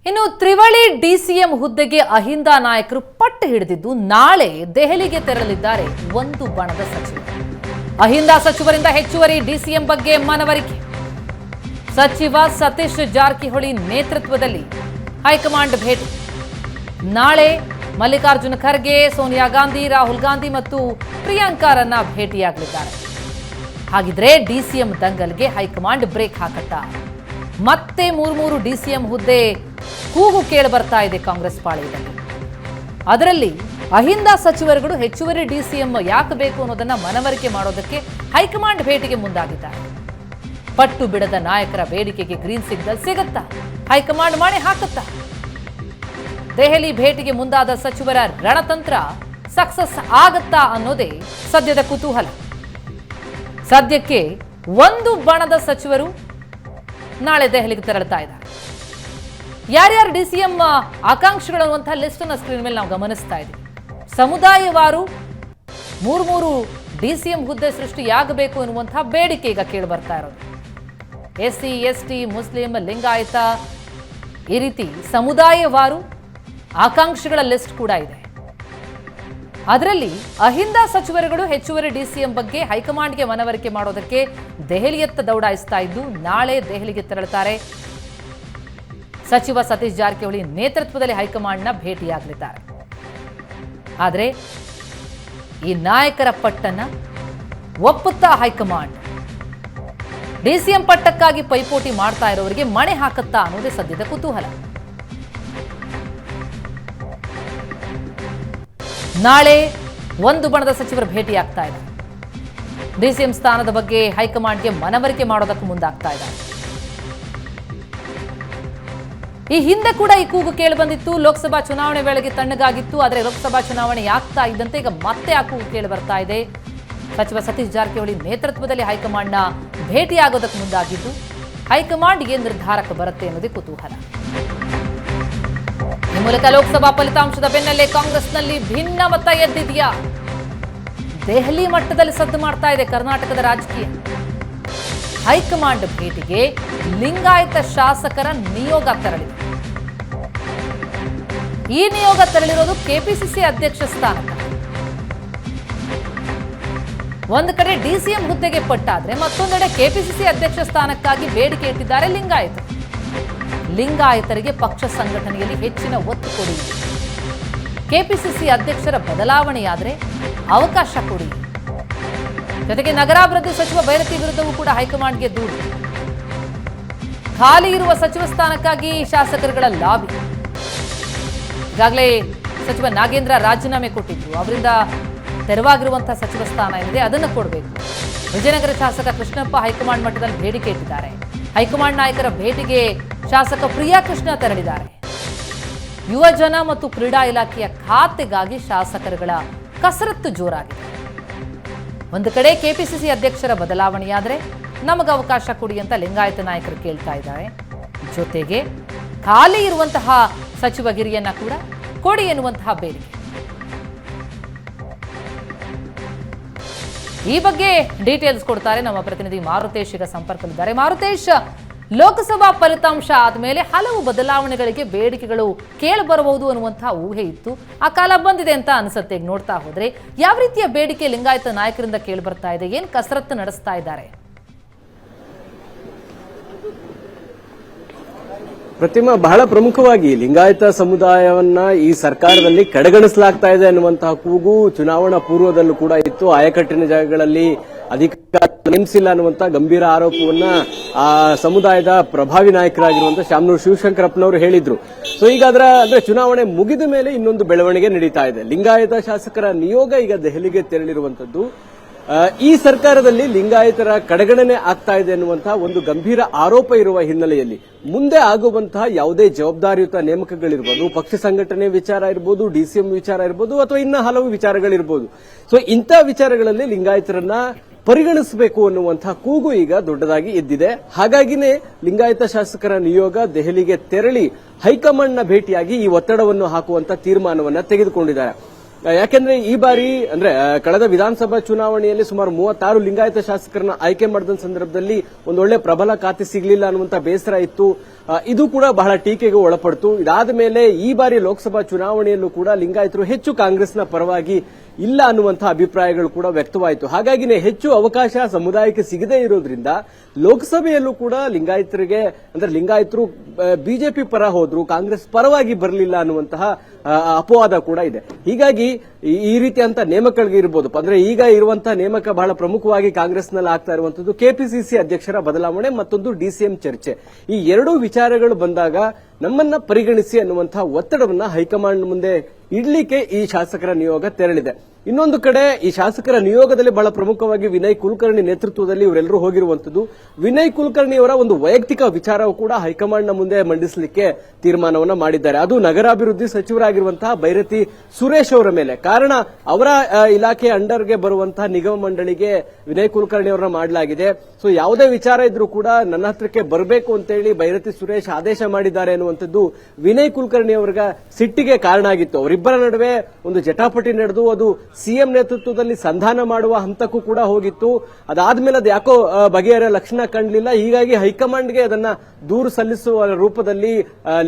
ಇನ್ನು ತ್ರಿವಳಿ ಡಿಸಿಎಂ ಹುದ್ದೆಗೆ ಅಹಿಂದ ನಾಯಕರು ಪಟ್ಟು ಹಿಡಿದಿದ್ದು ನಾಳೆ ದೆಹಲಿಗೆ ತೆರಳಲಿದ್ದಾರೆ ಒಂದು ಬಣದ ಸಚಿವರು. ಅಹಿಂದ ಸಚಿವರಿಂದ ಹೆಚ್ಚುವರಿ ಡಿಸಿಎಂ ಬಗ್ಗೆ ಮನವರಿಕೆ. ಸಚಿವ ಸತೀಶ್ ಜಾರಕಿಹೊಳಿ ನೇತೃತ್ವದಲ್ಲಿ ಹೈಕಮಾಂಡ್ ಭೇಟಿ. ನಾಳೆ ಮಲ್ಲಿಕಾರ್ಜುನ ಖರ್ಗೆ, ಸೋನಿಯಾ ಗಾಂಧಿ, ರಾಹುಲ್ ಗಾಂಧಿ ಮತ್ತು ಪ್ರಿಯಾಂಕಾರನ್ನ ಭೇಟಿಯಾಗಲಿದ್ದಾರೆ. ಹಾಗಿದ್ರೆ ಡಿಸಿಎಂ ದಂಗಲ್ಗೆ ಹೈಕಮಾಂಡ್ ಬ್ರೇಕ್ ಹಾಕತ್ತಾ? ಮತ್ತೆ ಮೂರು ಡಿಸಿಎಂ ಹುದ್ದೆ ಕೂಗು ಕೇಳಿ ಬರ್ತಾ ಇದೆ ಕಾಂಗ್ರೆಸ್ ಪಾಳೆಯದಲ್ಲಿ. ಅದರಲ್ಲಿ ಅಹಿಂದ ಸಚಿವರುಗಳು ಹೆಚ್ಚುವರಿ ಡಿಸಿಎಂ ಯಾಕೆ ಬೇಕು ಅನ್ನೋದನ್ನ ಮನವರಿಕೆ ಮಾಡೋದಕ್ಕೆ ಹೈಕಮಾಂಡ್ ಭೇಟಿಗೆ ಮುಂದಾಗಿದ್ದಾರೆ. ಪಟ್ಟು ಬಿಡದ ನಾಯಕರ ಬೇಡಿಕೆಗೆ ಗ್ರೀನ್ ಸಿಗ್ನಲ್ ಸಿಗುತ್ತಾ? ಹೈಕಮಾಂಡ್ ಮಣೆ ಹಾಕುತ್ತಾ? ದೆಹಲಿ ಭೇಟಿಗೆ ಮುಂದಾದ ಸಚಿವರ ರಣತಂತ್ರ ಸಕ್ಸಸ್ ಆಗತ್ತಾ ಅನ್ನೋದೇ ಸದ್ಯದ ಕುತೂಹಲ. ಸದ್ಯಕ್ಕೆ ಒಂದು ಬಣದ ಸಚಿವರು ನಾಳೆ ದೆಹಲಿಗೆ ತೆರಳುತ್ತಾ ಇದ್ದಾರೆ. ಯಾರ್ಯಾರು ಡಿಸಿಎಂ ಆಕಾಂಕ್ಷಿಗಳು ಅನ್ನುವಂತಹ ಲಿಸ್ಟ್ ಅನ್ನು ಸ್ಕ್ರೀನ್ ಮೇಲೆ ನಾವು ಗಮನಿಸ್ತಾ ಇದ್ದೀವಿ. ಸಮುದಾಯವಾರು ಮೂರು ಡಿಸಿಎಂ ಹುದ್ದೆ ಸೃಷ್ಟಿಯಾಗಬೇಕು ಎನ್ನುವಂತಹ ಬೇಡಿಕೆ ಈಗ ಕೇಳಿ ಬರ್ತಾ ಇರೋದು. ಎಸ್ಸಿ, ಎಸ್ಟಿ, ಮುಸ್ಲಿಂ, ಲಿಂಗಾಯತ ಈ ರೀತಿ ಸಮುದಾಯವಾರು ಆಕಾಂಕ್ಷಿಗಳ ಲಿಸ್ಟ್ ಕೂಡ ಇದೆ. ಅದರಲ್ಲಿ ಅಹಿಂದ ಸಚಿವರುಗಳು ಹೆಚ್ಚುವರಿ ಡಿಸಿಎಂ ಬಗ್ಗೆ ಹೈಕಮಾಂಡ್ಗೆ ಮನವರಿಕೆ ಮಾಡೋದಕ್ಕೆ ದೆಹಲಿಯತ್ತ ದೌಡಾಯಿಸ್ತಾ ಇದ್ದು ನಾಳೆ ದೆಹಲಿಗೆ ತೆರಳುತ್ತಾರೆ. ಸಚಿವ ಸತೀಶ್ ಜಾರಕಿಹೊಳಿ ನೇತೃತ್ವದಲ್ಲಿ ಹೈಕಮಾಂಡ್ನ ಭೇಟಿಯಾಗಲಿದ್ದಾರೆ. ಆದರೆ ಈ ನಾಯಕರ ಪಟ್ಟನ್ನ ಒಪ್ಪುತ್ತಾ ಹೈಕಮಾಂಡ್? ಡಿಸಿಎಂ ಪಟ್ಟಕ್ಕಾಗಿ ಪೈಪೋಟಿ ಮಾಡ್ತಾ ಇರೋರಿಗೆ ಮಣೆ ಹಾಕತ್ತಾ ಅನ್ನೋದೇ ಸದ್ಯದ ಕುತೂಹಲ. ನಾಳೆ ಒಂದು ಬಣದ ಸಚಿವರು ಭೇಟಿಯಾಗ್ತಾ ಇದ್ದಾರೆ. ಡಿಸಿಎಂ ಸ್ಥಾನದ ಬಗ್ಗೆ ಹೈಕಮಾಂಡ್ಗೆ ಮನವರಿಕೆ ಮಾಡೋದಕ್ಕೆ ಮುಂದಾಗ್ತಾ ಇದ್ದಾರೆ. ಈ ಹಿಂದೆ ಕೂಡ ಈ ಕೂಗು ಕೇಳಿ ಬಂದಿತ್ತು. ಲೋಕಸಭಾ ಚುನಾವಣೆ ವೇಳೆಗೆ ತಣ್ಣಗಾಗಿತ್ತು. ಆದರೆ ಲೋಕಸಭಾ ಚುನಾವಣೆ ಆಗ್ತಾ ಇದ್ದಂತೆ ಈಗ ಮತ್ತೆ ಆ ಕೂಗು ಕೇಳಿ ಬರ್ತಾ ಇದೆ. ಸಚಿವ ಸತೀಶ್ ಜಾರಕಿಹೊಳಿ ನೇತೃತ್ವದಲ್ಲಿ ಹೈಕಮಾಂಡ್ನ ಭೇಟಿಯಾಗೋದಕ್ಕೆ ಮುಂದಾಗಿದ್ದು ಹೈಕಮಾಂಡ್ ಏನ್ ನಿರ್ಧಾರಕ್ಕೆ ಬರುತ್ತೆ ಅನ್ನೋದೇ ಕುತೂಹಲ. ಈ ಮೂಲಕ ಲೋಕಸಭಾ ಫಲಿತಾಂಶದ ಬೆನ್ನಲ್ಲೇ ಕಾಂಗ್ರೆಸ್ನಲ್ಲಿ ಭಿನ್ನ ಮತ ಎದ್ದಿದೆಯಾ? ದೆಹಲಿ ಮಟ್ಟದಲ್ಲಿ ಸದ್ದು ಮಾಡ್ತಾ ಇದೆ ಕರ್ನಾಟಕದ ರಾಜಕೀಯ. ಹೈಕಮಾಂಡ್ ಭೇಟಿಗೆ ಲಿಂಗಾಯತ ಶಾಸಕರ ನಿಯೋಗ ತೆರಳಿದೆ. ಈ ನಿಯೋಗ ತೆರಳಿರೋದು ಕೆಪಿಸಿಸಿ ಅಧ್ಯಕ್ಷ ಸ್ಥಾನಕ್ಕೆ. ಒಂದು ಕಡೆ ಡಿಸಿಎಂ ಹುದ್ದೆಗೆ ಪಟ್ಟಾದ್ರೆ ಮತ್ತೊಂದೆಡೆ ಕೆಪಿಸಿಸಿ ಅಧ್ಯಕ್ಷ ಸ್ಥಾನಕ್ಕಾಗಿ ಬೇಡಿಕೆ ಇಟ್ಟಿದ್ದಾರೆ ಲಿಂಗಾಯತರು. ಲಿಂಗಾಯತರಿಗೆ ಪಕ್ಷ ಸಂಘಟನೆಯಲ್ಲಿ ಹೆಚ್ಚಿನ ಒತ್ತು ಕೊಡಿ, ಕೆಪಿಸಿಸಿ ಅಧ್ಯಕ್ಷರ ಬದಲಾವಣೆಯಾದರೆ ಅವಕಾಶ ಕೊಡಿ. ಜೊತೆಗೆ ನಗರಾಭಿವೃದ್ಧಿ ಸಚಿವ ಭೈರತಿ ವಿರುದ್ಧವೂ ಕೂಡ ಹೈಕಮಾಂಡ್ಗೆ ದೂರು. ಖಾಲಿ ಇರುವ ಸಚಿವ ಸ್ಥಾನಕ್ಕಾಗಿ ಶಾಸಕರುಗಳ ಲಾಬಿ. ಈಗಾಗಲೇ ಸಚಿವ ನಾಗೇಂದ್ರ ರಾಜೀನಾಮೆ ಕೊಟ್ಟಿದ್ರು. ಅವರಿಂದ ತೆರವಾಗಿರುವಂತಹ ಸಚಿವ ಸ್ಥಾನ ಏನಿದೆ ಅದನ್ನು ಕೊಡಬೇಕು. ವಿಜಯನಗರ ಶಾಸಕ ಕೃಷ್ಣಪ್ಪ ಹೈಕಮಾಂಡ್ ಮಟ್ಟದಲ್ಲಿ ಬೇಡಿಕೆ ಇಟ್ಟಿದ್ದಾರೆ. ಹೈಕಮಾಂಡ್ ನಾಯಕರ ಭೇಟಿಗೆ ಶಾಸಕ ಪ್ರಿಯಾ ಕೃಷ್ಣ ತೆರಳಿದ್ದಾರೆ. ಯುವಜನ ಮತ್ತು ಕ್ರೀಡಾ ಇಲಾಖೆಯ ಖಾತೆಗಾಗಿ ಶಾಸಕರುಗಳ ಕಸರತ್ತು ಜೋರಾಗಿದೆ. ಒಂದು ಕಡೆ ಕೆಪಿಸಿಸಿ ಅಧ್ಯಕ್ಷರ ಬದಲಾವಣೆಯಾದರೆ ನಮಗೆ ಅವಕಾಶ ಕೊಡಿ ಅಂತ ಲಿಂಗಾಯತ ನಾಯಕರು ಕೇಳ್ತಾ ಇದ್ದಾರೆ. ಜೊತೆಗೆ ಖಾಲಿ ಇರುವಂತಹ ಸಚಿವಗಿರಿಯನ್ನ ಕೂಡ ಕೊಡಿ ಎನ್ನುವಂತಹ ಬೇಡಿಕೆ. ಈ ಬಗ್ಗೆ ಡೀಟೇಲ್ಸ್ ಕೊಡ್ತಾರೆ ನಮ್ಮ ಪ್ರತಿನಿಧಿ ಮಾರುತೇಶ್ ಈಗ ಸಂಪರ್ಕದಲ್ಲಿದ್ದಾರೆ. ಮಾರುತೇಶ್, ಲೋಕಸಭಾ ಫಲಿತಾಂಶ ಆದಮೇಲೆ ಹಲವು ಬದಲಾವಣೆಗಳಿಗೆ ಬೇಡಿಕೆಗಳು ಕೇಳಿ ಬರಬಹುದು ಅನ್ನುವಂತಹ ಊಹೆ ಇತ್ತು. ಆ ಕಾಲ ಬಂದಿದೆ ಅಂತ ಅನಿಸುತ್ತೆ. ಈಗ ನೋಡ್ತಾ ಹೋದ್ರೆ ಯಾವ ರೀತಿಯ ಬೇಡಿಕೆ ಲಿಂಗಾಯತ ನಾಯಕರಿಂದ ಕೇಳಿ ಬರ್ತಾ ಇದೆ? ಏನ್ ಕಸರತ್ತು ನಡೆಸ್ತಾ ಇದ್ದಾರೆ? ಪ್ರತಿಮಾ, ಬಹಳ ಪ್ರಮುಖವಾಗಿ ಲಿಂಗಾಯತ ಸಮುದಾಯವನ್ನ ಈ ಸರ್ಕಾರದಲ್ಲಿ ಕಡೆಗಣಿಸಲಾಗ್ತಾ ಇದೆ ಅನ್ನುವಂತಹ ಕೂಗು ಚುನಾವಣಾ ಪೂರ್ವದಲ್ಲೂ ಕೂಡ ಇತ್ತು. ಆಯಕಟ್ಟಿನ ಜಾಗಗಳಲ್ಲಿ ಅಧಿಕಾರ ನೇಮಿಸಿಲ್ಲ ಅನ್ನುವಂತಹ ಗಂಭೀರ ಆರೋಪವನ್ನ ಆ ಸಮುದಾಯದ ಪ್ರಭಾವಿ ನಾಯಕರಾಗಿರುವಂತಹ ಶಾಮನೂರು ಶಿವಶಂಕರಪ್ಪನವರು ಹೇಳಿದ್ರು. ಸೊ ಈಗ ಅಂದ್ರೆ ಚುನಾವಣೆ ಮುಗಿದ ಮೇಲೆ ಇನ್ನೊಂದು ಬೆಳವಣಿಗೆ ನಡೀತಾ ಇದೆ. ಲಿಂಗಾಯತ ಶಾಸಕರ ನಿಯೋಗ ಈಗ ದೆಹಲಿಗೆ ತೆರಳಿರುವಂತದ್ದು ಈ ಸರ್ಕಾರದಲ್ಲಿ ಲಿಂಗಾಯತರ ಕಡೆಗಣನೆ ಆಗ್ತಾ ಇದೆ ಅನ್ನುವಂತಹ ಒಂದು ಗಂಭೀರ ಆರೋಪ ಇರುವ ಹಿನ್ನೆಲೆಯಲ್ಲಿ ಮುಂದೆ ಆಗುವಂತಹ ಯಾವುದೇ ಜವಾಬ್ದಾರಿಯುತ ನೇಮಕಗಳಿರ್ಬೋದು, ಪಕ್ಷ ಸಂಘಟನೆ ವಿಚಾರ ಇರ್ಬೋದು, ಡಿಸಿಎಂ ವಿಚಾರ ಇರ್ಬೋದು, ಅಥವಾ ಇನ್ನ ಹಲವು ವಿಚಾರಗಳಿರ್ಬೋದು, ಸೊ ಇಂಥ ವಿಚಾರಗಳಲ್ಲಿ ಲಿಂಗಾಯತರನ್ನ ಪರಿಗಣಿಸಬೇಕು ಅನ್ನುವಂತಹ ಕೂಗು ಈಗ ದೊಡ್ಡದಾಗಿ ಎದ್ದಿದೆ. ಹಾಗಾಗಿನೇ ಲಿಂಗಾಯತ ಶಾಸಕರ ನಿಯೋಗ ದೆಹಲಿಗೆ ತೆರಳಿ ಹೈಕಮಾಂಡ್ನ ಭೇಟಿಯಾಗಿ ಈ ಒತ್ತಡವನ್ನು ಹಾಕುವಂತ ತೀರ್ಮಾನವನ್ನ ತೆಗೆದುಕೊಂಡಿದ್ದಾರೆ. ಯಾಕೆಂದ್ರೆ ಈ ಬಾರಿ ಅಂದ್ರೆ ಕಳೆದ ವಿಧಾನಸಭಾ ಚುನಾವಣೆಯಲ್ಲಿ ಸುಮಾರು 36 ಲಿಂಗಾಯತ ಶಾಸಕರನ್ನ ಆಯ್ಕೆ ಮಾಡಿದ ಸಂದರ್ಭದಲ್ಲಿ ಒಂದೊಳ್ಳೆ ಪ್ರಬಲ ಖಾತೆ ಸಿಗಲಿಲ್ಲ ಅನ್ನುವಂತ ಬೇಸರ ಇತ್ತು. ಇದು ಕೂಡ ಬಹಳ ಟೀಕೆಗೆ ಒಳಪಡ್ತು. ಇದಾದ ಮೇಲೆ ಈ ಬಾರಿ ಲೋಕಸಭಾ ಚುನಾವಣೆಯಲ್ಲೂ ಕೂಡ ಲಿಂಗಾಯತರು ಹೆಚ್ಚು ಕಾಂಗ್ರೆಸ್ನ ಪರವಾಗಿ ಇಲ್ಲ ಅನ್ನುವಂತಹ ಅಭಿಪ್ರಾಯಗಳು ಕೂಡ ವ್ಯಕ್ತವಾಯಿತು. ಹಾಗಾಗಿನೇ ಹೆಚ್ಚು ಅವಕಾಶ ಸಮುದಾಯಕ್ಕೆ ಸಿಗದೇ ಇರೋದ್ರಿಂದ ಲೋಕಸಭೆಯಲ್ಲೂ ಕೂಡ ಲಿಂಗಾಯತರು ಬಿಜೆಪಿ ಪರ ಹೋದ್ರು, ಕಾಂಗ್ರೆಸ್ ಪರವಾಗಿ ಬರಲಿಲ್ಲ ಅನ್ನುವಂತಹ ಅಪವಾದ ಕೂಡ ಇದೆ. ಹೀಗಾಗಿ ಈ ರೀತಿಯಂತ ನೇಮಕಗಳಿಗೆ ಇರಬಹುದು. ಅಂದ್ರೆ ಈಗ ಇರುವಂತಹ ನೇಮಕ ಬಹಳ ಪ್ರಮುಖವಾಗಿ ಕಾಂಗ್ರೆಸ್ನಲ್ಲಿ ಆಗ್ತಾ ಇರುವಂತದ್ದು ಕೆಪಿಸಿಸಿ ಅಧ್ಯಕ್ಷರ ಬದಲಾವಣೆ, ಮತ್ತೊಂದು ಡಿಸಿಎಂ ಚರ್ಚೆ. ಈ ಎರಡೂ ವಿಚಾರಗಳು ಬಂದಾಗ ನಮ್ಮನ್ನ ಪರಿಗಣಿಸಿ ಅನ್ನುವಂತಹ ಒತ್ತಡವನ್ನ ಹೈಕಮಾಂಡ್ ಮುಂದೆ ಇಡ್ಲಿಕ್ಕೆ ಈ ಶಾಸಕರ ನಿಯೋಗ ತೆರಳಿದೆ. ಇನ್ನೊಂದು ಕಡೆ ಈ ಶಾಸಕರ ನಿಯೋಗದಲ್ಲಿ ಬಹಳ ಪ್ರಮುಖವಾಗಿ ವಿನಯ್ ಕುಲಕರ್ಣಿ ನೇತೃತ್ವದಲ್ಲಿ ಇವರೆಲ್ಲರೂ ಹೋಗಿರುವಂತದ್ದು. ವಿನಯ್ ಕುಲಕರ್ಣಿ ಅವರ ಒಂದು ವೈಯಕ್ತಿಕ ವಿಚಾರವೂ ಕೂಡ ಹೈಕಮಾಂಡ್ನ ಮುಂದೆ ಮಂಡಿಸಲಿಕ್ಕೆ ತೀರ್ಮಾನವನ್ನ ಮಾಡಿದ್ದಾರೆ. ಅದು ನಗರಾಭಿವೃದ್ಧಿ ಸಚಿವರಾಗಿರುವಂತಹ ಬೈರತಿ ಸುರೇಶ್ ಅವರ ಮೇಲೆ. ಕಾರಣ ಅವರ ಇಲಾಖೆ ಅಂಡರ್ಗೆ ಬರುವಂತಹ ನಿಗಮ ಮಂಡಳಿಗೆ ವಿನಯ್ ಕುಲಕರ್ಣಿ ಅವರನ್ನ ಮಾಡಲಾಗಿದೆ. ಸೊ ಯಾವುದೇ ವಿಚಾರ ಇದ್ರೂ ಕೂಡ ನನ್ನ ಹತ್ರಕ್ಕೆ ಬರಬೇಕು ಅಂತೇಳಿ ಬೈರತಿ ಸುರೇಶ್ ಆದೇಶ ಮಾಡಿದ್ದಾರೆ ಅನ್ನುವಂಥದ್ದು ವಿನಯ್ ಕುಲಕರ್ಣಿ ಅವರ ಸಿಟ್ಟಿಗೆ ಕಾರಣ ಆಗಿತ್ತು. ಅವರಿಬ್ಬರ ನಡುವೆ ಒಂದು ಜಟಾಪಟಿ ನಡೆದು ಅದು ಸಿಎಂ ನೇತೃತ್ವದಲ್ಲಿ ಸಂಧಾನ ಮಾಡುವ ಹಂತಕ್ಕೂ ಕೂಡ ಹೋಗಿತ್ತು. ಅದಾದ್ಮೇಲೆ ಅದು ಯಾಕೋ ಬಗೆಹರಿಯ ಲಕ್ಷಣ ಕಾಣಲಿಲ್ಲ. ಹೀಗಾಗಿ ಹೈಕಮಾಂಡ್ಗೆ ಅದನ್ನ ದೂರು ಸಲ್ಲಿಸುವ ರೂಪದಲ್ಲಿ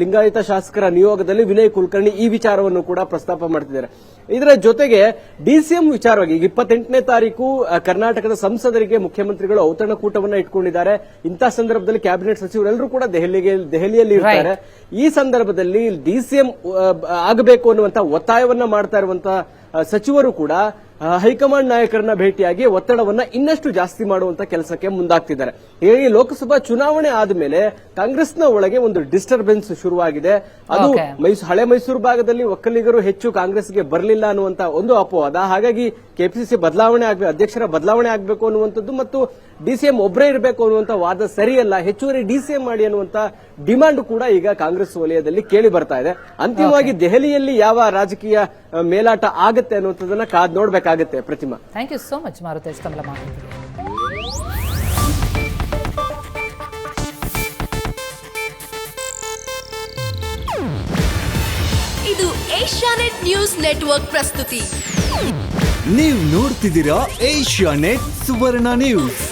ಲಿಂಗಾಯತ ಶಾಸಕರ ನಿಯೋಗದಲ್ಲಿ ವಿನಯ್ ಕುಲಕರ್ಣಿ ಈ ವಿಚಾರವನ್ನು ಕೂಡ ಪ್ರಸ್ತಾಪ ಮಾಡ್ತಿದ್ದಾರೆ. ಇದರ ಜೊತೆಗೆ ಡಿಸಿಎಂ ವಿಚಾರವಾಗಿ ಈಗ 28ನೇ ತಾರೀಕು ಕರ್ನಾಟಕದ ಸಂಸದರಿಗೆ ಮುಖ್ಯಮಂತ್ರಿಗಳು ಔತಣಕೂಟವನ್ನ ಇಟ್ಕೊಂಡಿದ್ದಾರೆ. ಇಂತಹ ಸಂದರ್ಭದಲ್ಲಿ ಕ್ಯಾಬಿನೆಟ್ ಸಚಿವರೆಲ್ಲರೂ ಕೂಡ ದೆಹಲಿಯಲ್ಲಿ ಇರ್ತಾರೆ. ಈ ಸಂದರ್ಭದಲ್ಲಿ ಡಿಸಿಎಂ ಆಗಬೇಕು ಅನ್ನುವಂತಹ ಒತ್ತಾಯವನ್ನ ಮಾಡ್ತಾ ಇರುವಂತಹ ಸಚಿವರು ಕೂಡ ಹೈಕಮಾಂಡ್ ನಾಯಕರನ್ನ ಭೇಟಿಯಾಗಿ ಒತ್ತಡವನ್ನ ಇನ್ನಷ್ಟು ಜಾಸ್ತಿ ಮಾಡುವಂತ ಕೆಲಸಕ್ಕೆ ಮುಂದಾಗ್ತಿದ್ದಾರೆ. ಹೀಗಾಗಿ ಲೋಕಸಭಾ ಚುನಾವಣೆ ಆದ್ಮೇಲೆ ಕಾಂಗ್ರೆಸ್ನ ಒಳಗೆ ಒಂದು ಡಿಸ್ಟರ್ಬೆನ್ಸ್ ಶುರುವಾಗಿದೆ. ಅದು ಹಳೆ ಮೈಸೂರು ಭಾಗದಲ್ಲಿ ಒಕ್ಕಲಿಗರು ಹೆಚ್ಚು ಕಾಂಗ್ರೆಸ್ಗೆ ಬರಲಿಲ್ಲ ಅನ್ನುವಂತ ಒಂದು ಅಪವಾದ. ಹಾಗಾಗಿ ಕೆಪಿಸಿಸಿ ಅಧ್ಯಕ್ಷರ ಬದಲಾವಣೆ ಆಗಬೇಕು ಅನ್ನುವಂಥದ್ದು ಮತ್ತು ಡಿಸಿಎಂ ಒಬ್ಬರೇ ಇರಬೇಕು ಅನ್ನುವಂತ ವಾದ ಸರಿಯಲ್ಲ, ಹೆಚ್ಚುವರಿ ಡಿಸಿಎಂ ಮಾಡಿ ಅನ್ನುವಂತ ಡಿಮಾಂಡ್ ಕೂಡ ಈಗ ಕಾಂಗ್ರೆಸ್ ವಲಯದಲ್ಲಿ ಕೇಳಿ ಬರ್ತಾ ಇದೆ. ಅಂತಿಮವಾಗಿ ದೆಹಲಿಯಲ್ಲಿ ಯಾವ ರಾಜಕೀಯ ಮೇಲಾಟ ಆಗುತ್ತೆ ಅನ್ನುವಂಥದ್ದನ್ನ ಕಾದ್ ನೋಡ್ಬೇಕಾಗತ್ತೆ. Pratima, thank you so much Maruthesh ತಮ್ಮ ಮಾಹಿತಿಗೆ. ಇದು ಏಷ್ಯಾನೆಟ್ ನ್ಯೂಸ್ ನೆಟ್ವರ್ಕ್ ಪ್ರಸ್ತುತಿ. ನೀವು ನೋಡ್ತಿದ್ದೀರಾ ಏಷ್ಯಾನೆಟ್ ಸುವರ್ಣ ನ್ಯೂಸ್.